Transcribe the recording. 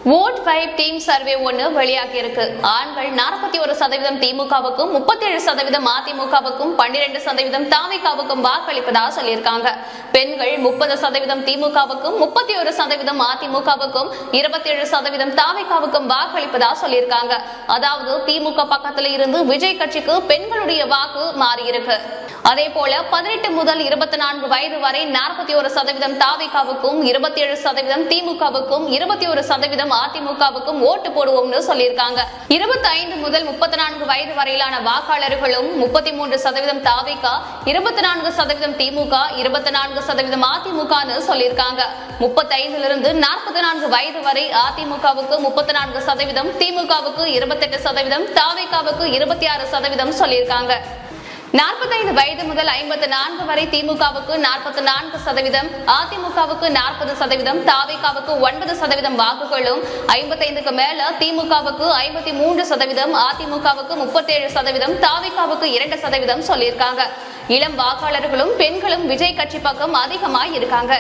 Vote 5 team survey ஒன்னு வெளியாகி இருக்கு. ஆண்கள் 41% திமுகவுக்கும் 37% அதிமுகவுக்கும் 12% தாவேகாவுக்கும் வாக்களிப்பதா சொல்லியிருக்காங்க. பெண்கள் 30% திமுகவுக்கும் 31% அதிமுகவுக்கும் 27% தாவேகாவுக்கும் வாக்களிப்பதா சொல்லியிருக்காங்க. அதாவது திமுக பக்கத்துல இருந்து விஜய் கட்சிக்கு பெண்களுடைய வாக்கு மாறி இருக்கு. அதே போல 18 முதல் 24 வயது வரை 41% தாவேகாவுக்கும் 27% திமுகவுக்கும் 21% அதிமுகவுக்கும் ஓட்டு போடுவோம்னு சொல்லியிருக்காங்க. 25 முதல் 34 வயது வரையிலான வாக்காளர்களும் 33% தாவேகா, 24% திமுக, 24% அதிமுகன்னு சொல்லியிருக்காங்க. 35 இருந்து 44 வயது வரை அதிமுகவுக்கு 34%, திமுகவுக்கு 28%, தாவேகாவுக்கு 26% சொல்லியிருக்காங்க. 45 வயது முதல் 54 வரை திமுகவுக்கு 44%, அதிமுகவுக்கு 40%, தாவேகாவுக்கு 9% வாக்குகளும், 55க்கு மேல திமுகவுக்கு 53%, அதிமுகவுக்கு 37%, தாவேகாவுக்கு 2% சொல்லியிருக்காங்க. இளம் வாக்காளர்களும் பெண்களும் விஜய் கட்சி பக்கம் அதிகமாய் இருக்காங்க.